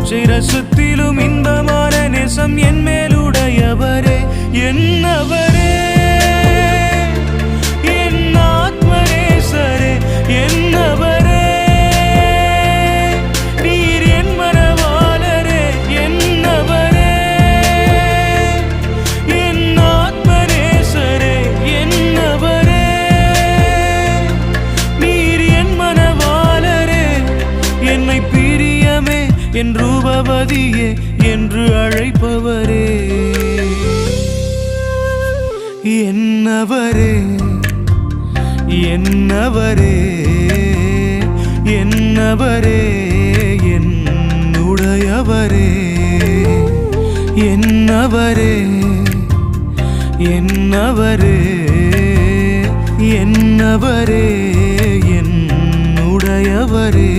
பச்சை ரசத்திலும் இன்பமான நேசம் என் மேலுடையவரே என்னவரே என் ஆத்மநேசரே என்னவரே நீர் என் மனவாளரே என்னவரே என் ஆத்மநேசரே என்னவரே நீர் என் மனவாளரே என்னை பிரியமே என் ரூபவதியே என்று அழைப்பவரே என்னவரே என்னவரே என்னவரே என்னுடையவரே என்னவரே என்னவரே என்னவரே என்னுடையவரே